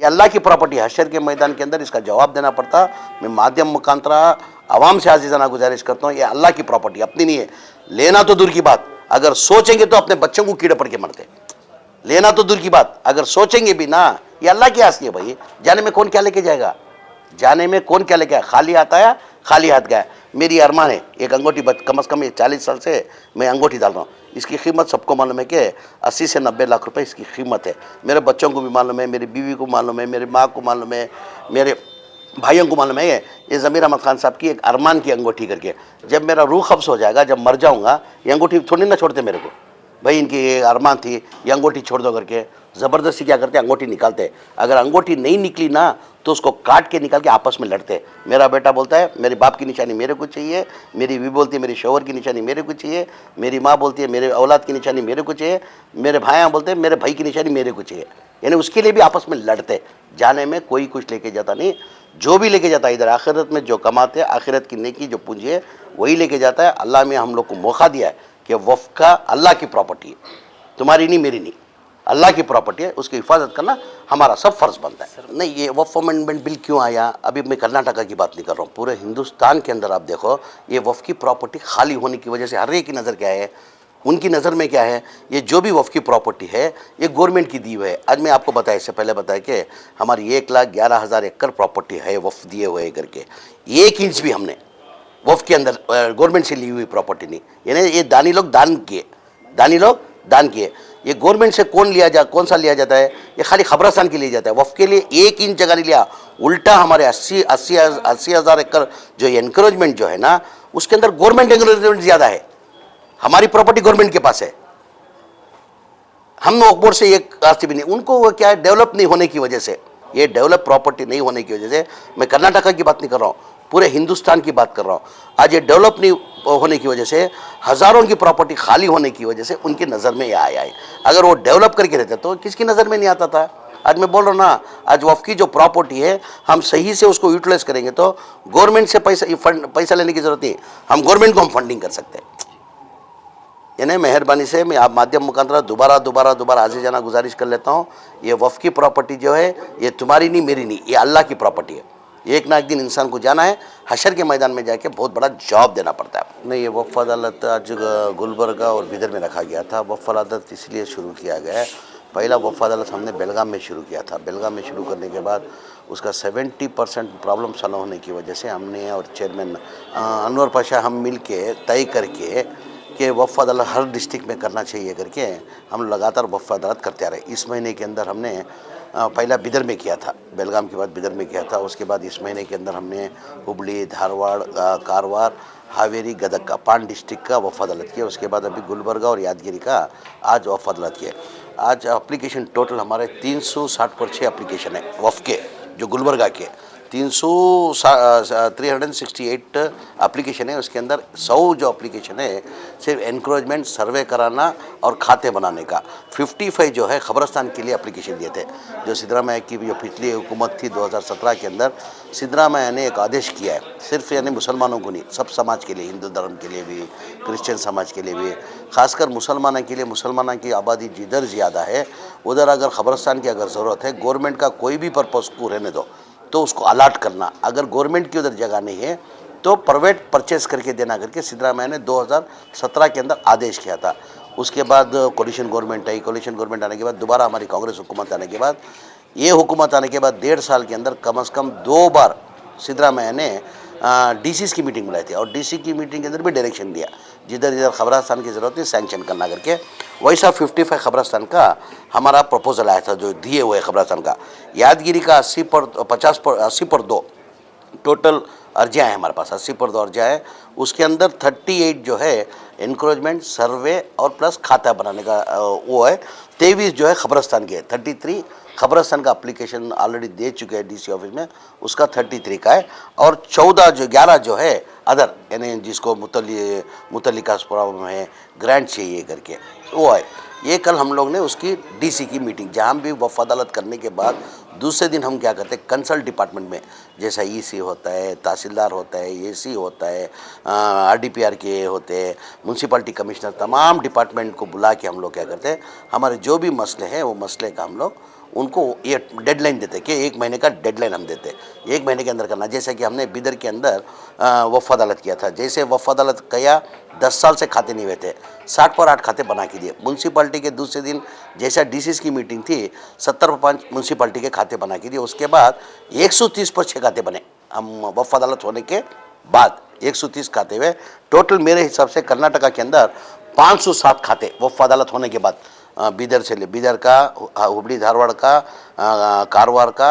ये अल्लाह की प्रॉपर्टी है। हशर के मैदान के अंदर इसका जवाब देना पड़ता। मैं माध्यम मुखांतरा आवाम से आजीज़ाना गुजारिश करता हूँ, ये अल्लाह की प्रॉपर्टी अपनी नहीं है। लेना तो दूर की बात, अगर सोचेंगे तो अपने बच्चों को कीड़े पड़ के मरते। लेना तो दूर की बात, अगर सोचेंगे भी ना, ये अल्लाह की आस्ती है भाई। जाने में कौन क्या लेके जाएगा, जाने में कौन क्या लेके आया। खाली हाथ आया, खाली हाथ गया। मेरी अरमान है एक अंगूठी, कम से कम ये 40 साल से मैं अंगूठी डाल रहा हूँ। इसकी कीमत सबको मालूम है कि 80 से 90 लाख रुपए इसकी कीमत है। मेरे बच्चों को भी मालूम है, मेरी बीवी को मालूम है, मेरी माँ को मालूम है, मेरे भाइयों को मालूम है। ये ज़मीर अहमद खान साहब की एक अरमान की अंगूठी करके, जब मेरा रूह कब्ज़ हो जाएगा, जब मर जाऊँगा, ये अंगूठी थोड़ी ना छोड़ते मेरे को। भाई इनकी ये अरमान थी, ये अंगूठी छोड़ दो करके ज़बरदस्ती क्या करते, अंगूठी निकालते। अगर अंगूठी नहीं निकली ना तो उसको काट के निकाल के आपस में लड़ते। मेरा बेटा बोलता है मेरे बाप की निशानी मेरे को चाहिए, मेरी बीवी बोलती है मेरी शौहर की निशानी मेरे को चाहिए, मेरी माँ बोलती है मेरे औलाद की निशानी मेरे को चाहिए, मेरे भाइयाँ बोलते हैं मेरे भाई की निशानी मेरे को चाहिए। यानी उसके लिए भी आपस में लड़ते। जाने में कोई कुछ लेके जाता नहीं, जो भी लेके जाता है इधर आखिरत में जो कमाते हैं, आखिरत की नेकी जो पूंजी है वही लेके जाता है। अल्लाह में हम लोग को मौका दिया है कि वफ़ का अल्लाह की प्रॉपर्टी है, तुम्हारी नहीं मेरी नहीं, अल्लाह की प्रॉपर्टी है, उसकी हिफाजत करना हमारा सब फर्ज बनता है। नहीं, ये वफ़ अमेंडमेंट बिल क्यों आया, अभी मैं कर्नाटका की बात नहीं कर रहा हूँ, पूरे हिंदुस्तान के अंदर आप देखो ये वफ़ की प्रॉपर्टी खाली होने की वजह से हर एक की नज़र क्या है, उनकी नज़र में क्या है, ये जो भी वफ़ की प्रॉपर्टी है ये गवर्नमेंट की दी हुई है। आज मैं आपको बताया, इससे पहले बताया कि हमारी 1,11,000 एकड़ प्रॉपर्टी है वफ़ दिए हुए करके, 1 इंच भी हमने वफ़ के अंदर गवर्नमेंट से ली हुई प्रॉपर्टी नहीं। यानी ये दानी लोग दान किए, दानी लोग दान किए। ये गवर्नमेंट से कौन सा लिया जाता है, ये खाली खबरस्तान के लिए जाता है। वफ़ के लिए 1 इंच जगह नहीं लिया, उल्टा हमारे 80,000 एकड़ जो एनक्रोचमेंट जो है ना, उसके अंदर गवर्नमेंट एनक्रोचमेंट ज़्यादा है, हमारी प्रॉपर्टी गवर्नमेंट के पास है। हम वक्फ से एक रास्ते भी नहीं, उनको वो क्या है, डेवलप नहीं होने की वजह से, ये डेवलप प्रॉपर्टी नहीं होने की वजह से, मैं कर्नाटका की बात नहीं कर रहा हूँ, पूरे हिंदुस्तान की बात कर रहा हूँ। आज ये डेवलप नहीं होने की वजह से, हज़ारों की प्रॉपर्टी खाली होने की वजह से उनकी नज़र में ये आया है। अगर वो डेवलप करके रहते तो किसकी नज़र में नहीं आता था। आज मैं बोल रहा हूँ ना, आज वफ़ की जो प्रॉपर्टी है हम सही से उसको यूटिलाइज करेंगे तो गवर्नमेंट से पैसा लेने की ज़रूरत नहीं, हम गवर्नमेंट को हम फंडिंग कर सकते हैं। यानी मेहरबानी से मैं आप माध्यम मुखांतरा दोबारा आजीज़ाना गुजारिश कर लेता हूँ, ये वफ़ की प्रॉपर्टी जो है ये तुम्हारी नहीं मेरी नहीं, ये अल्लाह की प्रॉपर्टी है। एक ना एक दिन इंसान को जाना है, हशर के मैदान में जाके बहुत बड़ा जवाब देना पड़ता है। नहीं, ये वफ़ अदालत आज गुलबर्गा और बिदर में रखा गया था। वफ़ अदालत इसलिए शुरू किया गया है, पहला वफ़ अदालत हमने बेलगाम में शुरू किया था। बेलगाम में शुरू करने के बाद उसका 70% प्रॉब्लम सॉल्व होने की वजह से हमने और चेयरमैन अनवर पाशा हम मिल के तय करके कि वफ़ अदालत हर डिस्ट्रिक्ट में करना चाहिए करके हम लगातार वफ़ अदालत करते आ रहे। इस महीने के अंदर हमने पहला बिदर में किया था, बेलगाम के बाद बिदर में किया था। उसके बाद इस महीने के अंदर हमने हुबली, धारवाड़, कारवार, हावेरी, गदग का 5 डिस्ट्रिक्ट का वफ़ अदालत किया। उसके बाद अभी गुलबर्गा और यादगिरी का आज वफ़ अदालत किया। आज एप्लीकेशन टोटल हमारे 360 एप्लीकेशन है वफ़ के, जो गुलबर्गा के 368 एप्लीकेशन है। उसके अंदर 100 जो एप्लीकेशन है सिर्फ एनक्रोचमेंट सर्वे कराना और खाते बनाने का, 55 जो है खबरस्तान के लिए एप्लीकेशन दिए थे। जो सिद्धरामैया की जो पिछली हुकूमत थी 2017 के अंदर, सिद्धरामैया ने एक आदेश किया है, सिर्फ यानी मुसलमानों को नहीं, सब समाज के लिए, हिंदू धर्म के लिए भी, क्रिश्चियन समाज के लिए भी, खासकर मुसलमानों के लिए। मुसलमानों की आबादी जिधर ज़्यादा है उधर अगर खबरस्तान की अगर ज़रूरत है, गवर्नमेंट का कोई भी पर्पज़ को रहने दो तो उसको अलाट करना। अगर गवर्नमेंट की उधर जगह नहीं है तो प्राइवेट परचेस करके देना करके सिद्धरामैया ने 2017 के अंदर आदेश किया था। उसके बाद कोलिशन गवर्नमेंट आई, कोलिशन गवर्नमेंट आने के बाद दोबारा हमारी कांग्रेस हुकूमत आने के बाद, ये हुकूमत आने के बाद 1.5 साल के अंदर कम से कम 2 बार सिद्धरामैया ने डीसीज़ की मीटिंग बुलाई थी और डीसी की मीटिंग के अंदर भी डायरेक्शन दिया, जिधर जिधर खबरस्तान की ज़रूरत है सैंक्शन करना करके। वैसा 55 खबरस्तान का हमारा प्रपोजल आया था जो दिए हुए खबरस्तान का। यादगिरी का 80 पर 2 टोटल अर्जियाँ हैं हमारे पास, 80 पर 2 अर्जियाँ हैं। उसके अंदर 38 जो है इंक्रोचमेंट सर्वे और प्लस खाता बनाने का वो है। 23 जो है खबरस्तान के, 33 खबरस्तान का एप्लीकेशन ऑलरेडी दे चुके हैं डीसी ऑफिस में, उसका 33 का है। और 11 जो है अदर, यानी जिसको मुतल्लिका प्रॉब्लम है, ग्रांट चाहिए करके वो है। ये कल हम लोग ने उसकी डीसी की मीटिंग, जहाँ भी वफ़ अदालत करने के बाद दूसरे दिन हम क्या करते हैं, कंसल्ट डिपार्टमेंट में जैसा ईसी होता है, तहसीलदार होता है, एसी होता है, आरडीपीआर के होते हैं, म्यूनसिपलिटी कमिश्नर, तमाम डिपार्टमेंट को बुला के हम लोग क्या करते हैं, हमारे जो भी मसले हैं वो मसले का हम लोग उनको ये डेडलाइन देते कि 1 महीने का डेडलाइन हम देते, 1 महीने के अंदर करना। जैसे कि हमने बिदर के अंदर वफ़ अदालत किया था, जैसे वफ़ अदालत किया 10 साल से खाते नहीं हुए थे, 60 पर 8 खाते बना के दिए। म्यूनसिपाल्टी के दूसरे दिन जैसा डीसीस की मीटिंग थी, 70 पर 5 म्यूनसिपाल्टी के खाते बना के दिए। उसके बाद 130 पर 6 खाते बने। हम वफ़ अदालत होने के बाद 130 खाते हुए टोटल मेरे हिसाब से कर्नाटका के अंदर 507 खाते वफ़ अदालत होने के बाद, बीदर से ले, बीदर का, हुबली धारवाड़ का, कारवार का,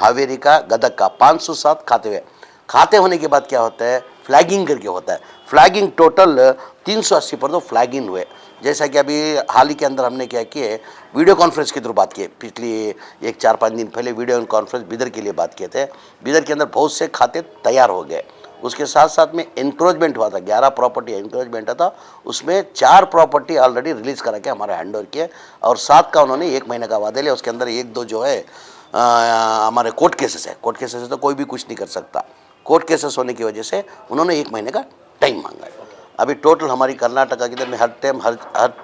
हावेरी का, गदग का 507 खाते हुए। खाते होने के बाद क्या होता है, फ्लैगिंग करके होता है। फ्लैगिंग टोटल 380 पर तो फ्लैगिंग हुए। जैसा कि अभी हाल ही के अंदर हमने क्या किए, वीडियो कॉन्फ्रेंस के थ्रू बात किए। पिछली एक 4-5 दिन पहले वीडियो कॉन्फ्रेंस बिदर के लिए बात किए थे। बिदर के अंदर बहुत से खाते तैयार हो गए। उसके साथ साथ में इंक्रोचमेंट हुआ था, 11 प्रॉपर्टी इंक्रोचमेंट था, उसमें 4 प्रॉपर्टी ऑलरेडी रिलीज़ करा के हमारे हैंड ओवर किए और 7 का उन्होंने 1 महीने का वादे लिया। उसके अंदर 1-2 जो है हमारे कोर्ट केसेस है। कोर्ट केसेस तो कोई भी कुछ नहीं कर सकता। कोर्ट केसेस होने की वजह से उन्होंने 1 महीने का टाइम मांगा है। अभी टोटल हमारी कर्नाटका की, मैं हर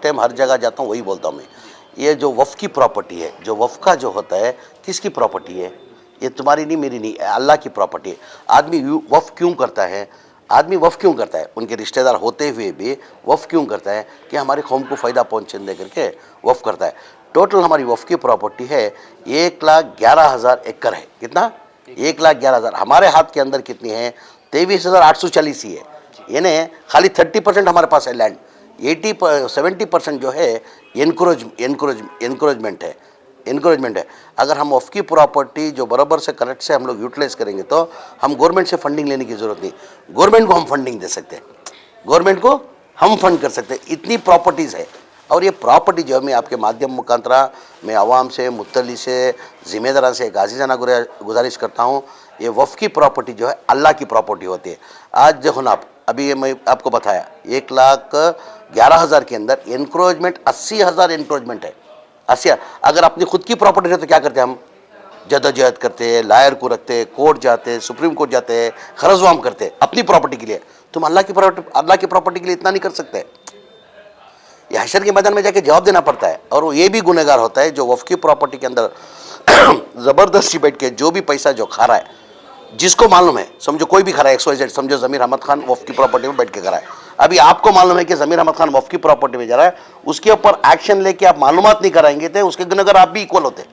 टाइम हर जगह जाता हूँ, वही बोलता हूँ मैं, ये जो वफ़ की प्रॉपर्टी है, जो वफ़ का जो होता है, किसकी प्रॉपर्टी है? ये तुम्हारी नहीं, मेरी नहीं, अल्लाह की प्रॉपर्टी है। आदमी वफ़ क्यों करता है? आदमी वफ़ क्यों करता है? उनके रिश्तेदार होते हुए भी वफ़ क्यों करता है? कि हमारे कौम को फ़ायदा पहुँचने करके वफ़ करता है। टोटल हमारी वफ़ की प्रॉपर्टी है 1,11,000 एकड़ है। कितना? 1,11,000। हमारे हाथ के अंदर कितनी है? 23,840 ही है। यानी खाली 30% हमारे पास है लैंड, 70% जो है एनक्रोचमेंट है। अगर हम वफ़ की प्रॉपर्टी जो बराबर से करेक्ट से हम लोग यूटिलाइज करेंगे तो हम गवर्नमेंट से फंडिंग लेने की ज़रूरत नहीं, गवर्नमेंट को हम फंडिंग दे सकते हैं, गवर्नमेंट को हम फंड कर सकते हैं। इतनी प्रॉपर्टीज़ है। और ये प्रॉपर्टी जो है, मैं आपके माध्यम मुखांतरा मैं आवाम से, मुत्तली से, ज़िम्मेदारा से एक आज़िज़ाना गुजारिश करता हूँ, ये वफ़ की प्रॉपर्टी जो है अल्लाह की प्रॉपर्टी होती है। आज देखो ना, अभी मैं आपको बताया 1,11,000 के अंदर एनक्रोचमेंट 80,000 एनक्रोचमेंट है। 80। अगर अपनी खुद की प्रॉपर्टी है तो क्या करते हैं हम? जदोजहद करते हैं, लायर को रखते हैं, कोर्ट जाते हैं, सुप्रीम कोर्ट जाते हैं, खरजवाम करते हैं अपनी प्रॉपर्टी के लिए। तुम अल्लाह की प्रॉपर्टी के लिए इतना नहीं कर सकते। ये हशर के मैदान में जाके जवाब देना पड़ता है। और वो ये भी गुनहगार होता है जो वफ़ की प्रॉपर्टी के अंदर ज़बरदस्ती बैठ के जो भी पैसा जो खा रहा है, जिसको मालूम है, समझो कोई भी खा रहा है, XYZ, समझो ज़मीर अहमद खान वफ़ की प्रॉपर्टी में बैठ के खा रहा है। अभी आपको मालूम है कि ज़मीर अहमद खान वफ़ की प्रॉपर्टी में जा रहा है, उसके ऊपर एक्शन लेके आप मालूमात नहीं कराएंगे थे, उसके गुनहगार आप भी इक्वल होते।